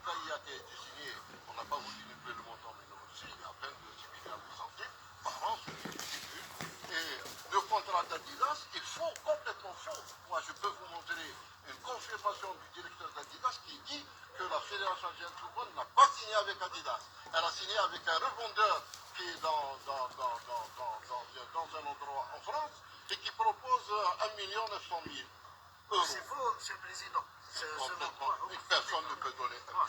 cahier a été signé, on n'a pas voulu plus le montant, mais nous aussi, il y a à peine de 6 milliards de centimes par an, ce qui est ridicule. Et le contrat d'Adidas est faux, complètement faux. Moi, je peux vous montrer une confirmation du directeur d'Adidas qui dit que la Fédération algérienne de football n'a pas signé avec Adidas. Elle a signé avec un revendeur qui est dans un endroit en France et qui propose 1 900 000 euros. C'est faux, Monsieur le Président. Personne ne peut donner 1 900 000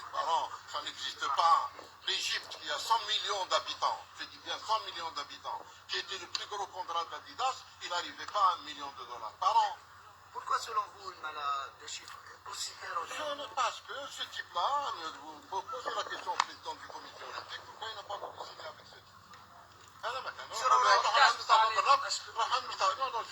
par an. Ça n'existe pas. L'Égypte, qui a 100 millions d'habitants, je dis bien 100 millions d'habitants, qui était le plus gros contrat d'Adidas, il n'arrivait pas à $1 million par an. Pourquoi, selon vous, il a des chiffres aussi erronés? Parce que ce type-là, vous posez la question au président du comité olympique, pourquoi il n'a pas voulu signer avec ce type? Non, je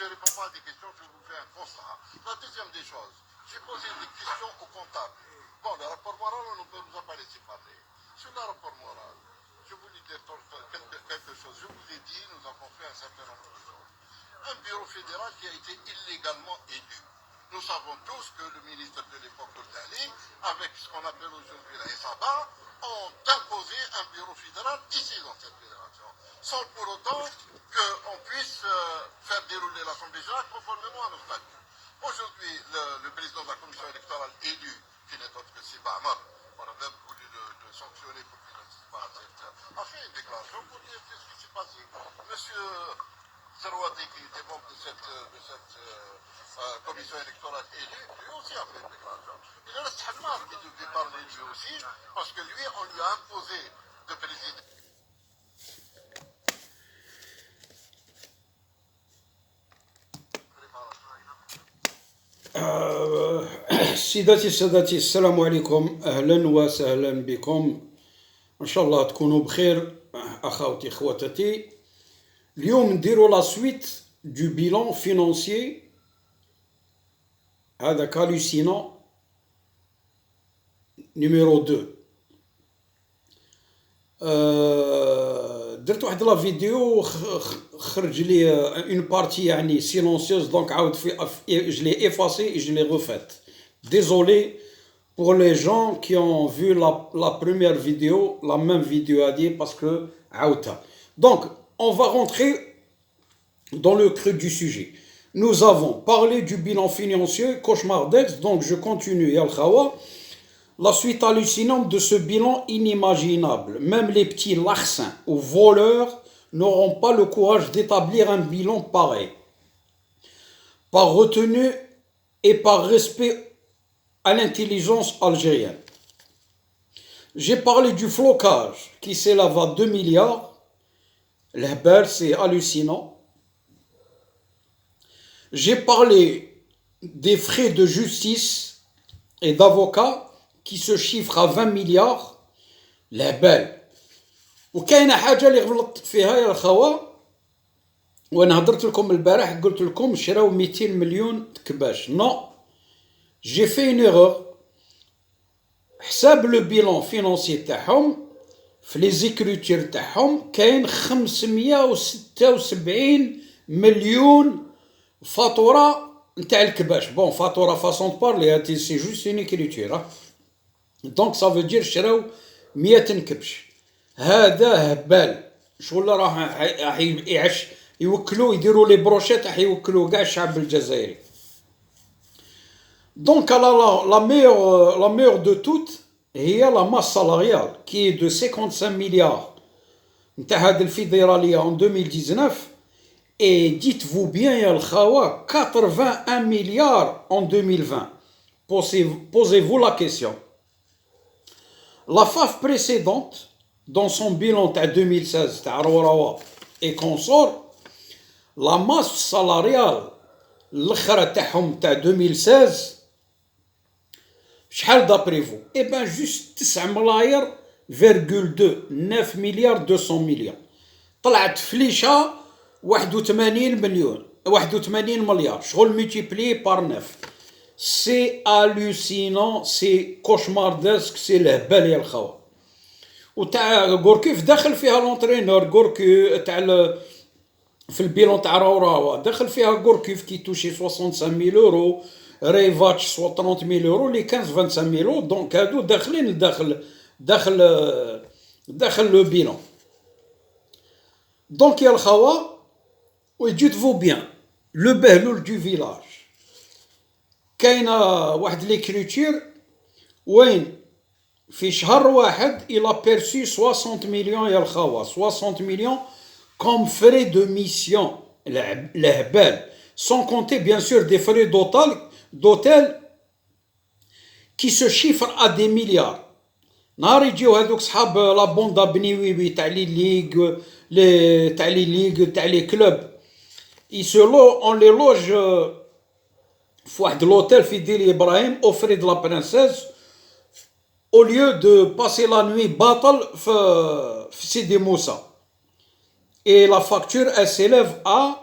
ne réponds pas à des questions, je vous fais un constat. La deuxième des choses, j'ai posé des questions au comptable. Bon, le rapport moral, on ne nous a pas laissé parler. Sur le rapport moral, je voulais dire quelque chose. Je vous ai dit, nous avons fait un certain nombre de choses. Un bureau fédéral qui a été illégalement élu. Nous savons tous que le ministre de l'époque, Dali, avec ce qu'on appelle aujourd'hui la SABA, ont imposé un bureau fédéral ici dans cette fédération, sans pour autant qu'on puisse faire dérouler l'Assemblée générale conformément à nos statuts. Aujourd'hui, le président de la commission électorale élu, qui n'est autre que Siba Amar, on a même voulu le sanctionner pour qu'il ne participe pas à cette, a fait une déclaration pour dire ce qui s'est passé. Monsieur Zerouati, qui était membre de cette commission électorale élue, lui aussi a fait une déclaration. Il reste Hamad qui devait parler lui aussi, parce que lui, on lui a imposé de présider. سيداتي سادتي السلام عليكم، اهلا وسهلا بكم، ان شاء الله تكونوا بخير اخوتي خواتاتي. اليوم نديرو لا سويت دو بيلان فينانسيي هذاك هالوسينون نيميرو 2. درت واحد لا فيديو خرج لي اون بارتي يعني سيلونسيوز، دونك عاود je l'ai effacé et je l'ai refaite. Désolé pour les gens qui ont vu la première vidéo, la même vidéo à dire, parce que عاودتها. Donc on va rentrer dans le creux du sujet. Nous avons parlé du bilan financier cauchemardesque, donc je continue. Ya al-Khawa, la suite hallucinante de ce bilan inimaginable. Même les petits larcins ou voleurs n'auront pas le courage d'établir un bilan pareil. Par retenue et par respect à l'intelligence algérienne. J'ai parlé du flocage qui s'élève à 2 milliards. L'hebel, c'est hallucinant. J'ai parlé des frais de justice et d'avocats qui se chiffrent à 20 milliards. l'hebel. وكاينه حاجه اللي غلطت فيها يا الخوا، وانا هضرت لكم البارح قلت لكم شراو 200 مليون كباش. نو جي في اون ايرور. حساب لو بيلون فينانسي تاعهم في لي زيكريتير تاعهم كاين 576 مليون فاتوره نتاع الكباش. بون فاتوره فاصون بارلي هاتي سي جوست اون اكريتير، دونك سا فو دير شراو 100 كبش. هذا هبال شغل راح يعش يوكلوا يديروا لي بروشيت، راح يوكلوا كاع الشعب الجزائري. دونك la meilleure de toutes هي la masse salariale qui est de 55 milliards نتاع هذه الفيدراليه en 2019 et dites-vous bien يا الخوا 81 milliards en 2020. Posez-vous la question. La FAF précédente, dans son bilan de 2016, et consort, la masse salariale, de 2016, شحال d'après vous? Eh bien, juste 9 milliards 200 millions. طلعت فليشة 81 مليون 81 مليار، شغل multiplié par 9. C'est hallucinant, c'est cauchemardesque, c'est الهبال يا الخوا. وتاع غوركيف دخل فيها لونترينور غوركي تاع في البيلون تاع راوا دخل فيها غوركيف كي توشي 65000 يورو، ريفاتش soit 30 000 euros les 15 25 000 euros donc هادو داخلين داخل le bilan donc يا الخوا dites-vous bien le behlul du village كاينه واحد ليكريتور وين في شهر واحد il a perçu 60 millions يا الخوا 60 millions comme frais de mission الهبال sans compter bien sûr des frais d'hôtel qui se chiffrent à des milliards نهار يجيو هذوك صحاب لا بوندا بنيويوي تاع لي ليغ تاع لي ليغ تاع لي كلوب on les loge في واحد l'hôtel في دير إبراهيم au frais de la princesse au lieu de passer la nuit باطل في سيدي موسى et la facture elle s'élève à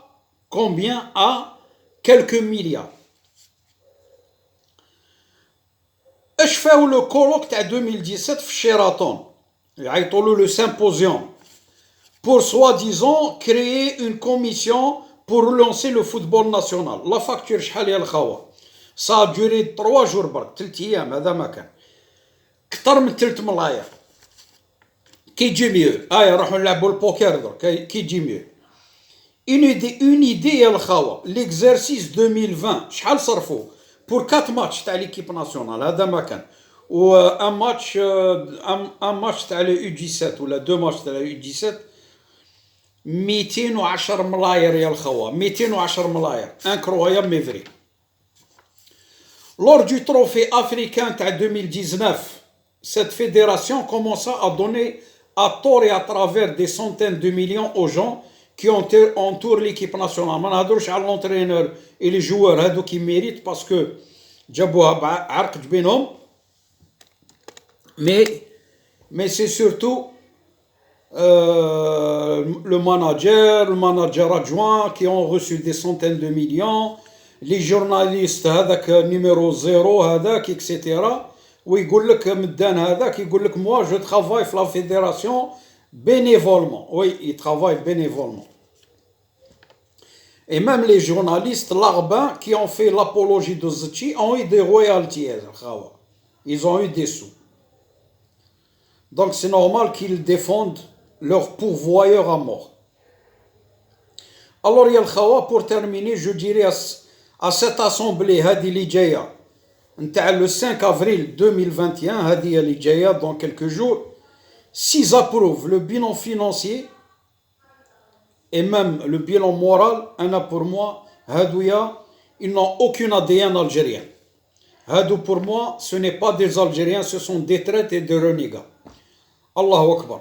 combien à quelques milliards اش فاو لو كولوك تاع 2017 في شيراتون يعيطولو لو سymposium pour soi-disant créer une commission pour relancer le football national la facture شحال يا الخوا ça a duré 3 jours برك 3 ايام هذا ما كان كثر من 3 ملاير كي يجي ميو نروحو نلعبو البوكر درك كي يجي ميو une idée يا الخوا l'exercice 2020 شحال صرفوا pour 4 matchs تاع l'équipe nationale هذا ما كان و un match تاع le U17 ولا 2 matchs تاع le U17 210 ملاير يا الخوا 210 ملاير incroyable mais vrai lors du trophée africain تاع 2019 cette fédération commença à donner à tort et à travers des centaines de millions aux gens qui entourent l'équipe nationale ما نهضروش على l'entraîneur et les joueurs هادو qui méritent parce que جابوها بعرق جبينهم mais c'est surtout le manager adjoint qui ont reçu des centaines de millions les journalistes هذاك numéro 0 هذاك etc ويقول لك مدان هذاك يقول لك moi je travaille في la fédération bénévolement oui il travaille bénévolement et même les journalistes larbins qui ont fait l'apologie de Zetchi ont eu des royalties ils ont eu des sous donc c'est normal qu'ils défendent leur pourvoyeur à mort alors يا الخوا pour terminer je dirais à cette assemblée هذه اللي جايه نتاع le 5 avril 2021 هذه اللي جايه dans quelques jours s'ils approuvent le bilan financier et même le bilan moral pour moi هادويا ils n'ont aucun ADN algérien هادو pour moi ce n'est pas des Algériens ce sont des traites et des renégats الله أكبر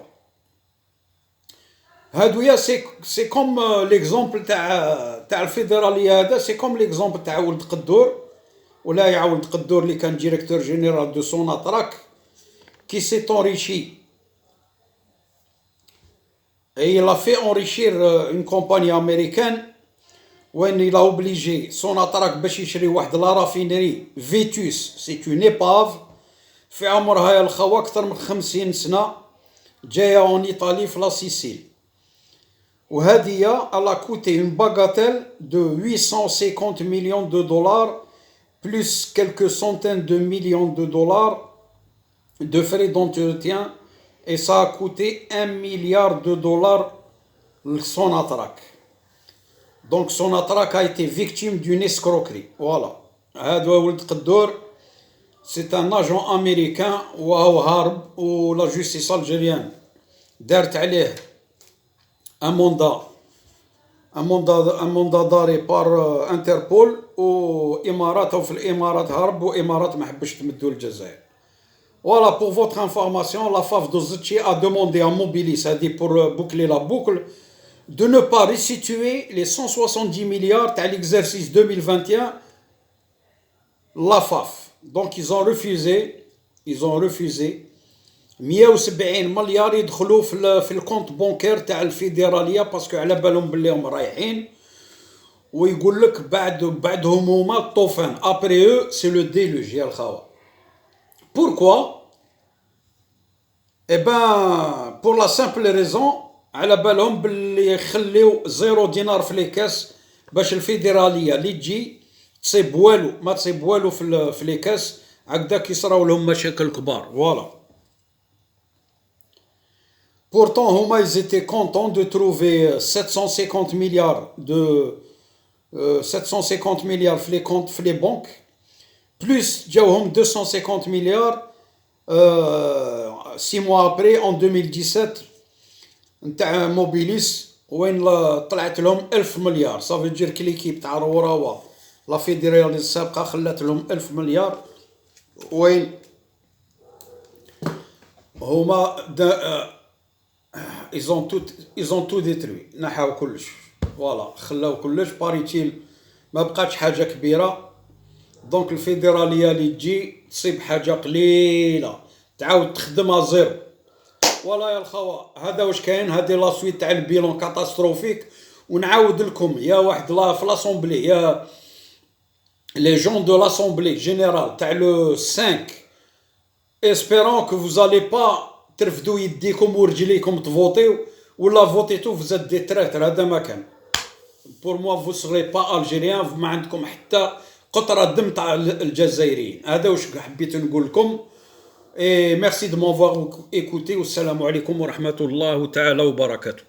هادويا c'est comme l'exemple تاع الفيدرالية هذا c'est comme l'exemple تاع ولد قدور ولا يا ولد قدور اللي كان ديريكتور جينيرال دو سوناتراك qui s'est enrichi et il a fait enrichir une compagnie américaine when il a obligé Sonatrach باش يشري واحد لا رافينري فيتوس سي اون ايباف في عمرها يا الخوا اكثر من 50 سنه جايه اون ايطالي في لا سيسيل وهذه elle a coûté une bagatelle de 850 millions de dollars plus quelques centaines de millions de dollars de frais d'entretien et ça a coûté 1 milliard de dollars Sonatrach. Donc Sonatrach a été victime d'une escroquerie. Voilà. هذا ولد قدور c'est un agent américain وهو هارب ولا جوستيس الجيريان دارت عليه un mandat d'arrêt par Interpol وإمارات أو في الإمارات هرب وإمارات ما حبش تمدو الجزائر. Voilà, pour votre information, la FAF de Zetchi a demandé à Mobilis, pour boucler la boucle, de ne pas restituer les 170 milliards à l'exercice 2021, la FAF. Donc ils ont refusé 170 مليار يدخلوا في الكونت بانكير تاع الفيدراليه باسكو على بالهم بلي هم رايحين ويقول لك بعدهم هما الطوفان ابري او سي لو ديلوج يا الخوا. Pourquoi? Eh ben, pour la simple raison, على بالهم باللي يخليو 0 دينار في لي كاس باش الفيدراليه اللي تجي تصيب والو، ما تصيب والو في لي كاس، هكذا كيصراو لهم مشاكل كبار. فوالا. Pourtant, هما ils étaient contents de trouver 750 milliards de 750 milliards في les comptes في les banques, plus جاوهم 250 milliards 6 mois après en 2017 نتاع موبيليس وين طلعت لهم 1000 مليار. صافي دير كي ليكيب تاع روراوا لا فيدرالية السابقة خلات لهم 1000 مليار وين هما ils ont tout détruit. نحاو كلش. فوالا خلاو كلش باريتيل، ما بقاتش حاجة كبيرة. دونك الفيدرالية اللي تجي تصيب حاجة قليلة تعاود تخدمها زيرو. فوالا يا الخوا، هذا واش كاين. هذه لا سويت تاع البيلون كاتاستروفيك. ونعاود لكم يا واحد في لاسومبلي، يا لي جون دو لاسومبلي جينيرال تاع لو 5، espérons que vous allez pas ترفدوا يديكم ورجليكم تفوتيو، ولا فوتيتو vous êtes des traîtres. هذا ما كان. pour moi vous serez pas algérien، ما عندكم حتى قطرة دم تاع الجزائريين. هذا واش حبيت نقول لكم. et merci de m'avoir écouté. والسلام عليكم ورحمة الله تعالى وبركاته.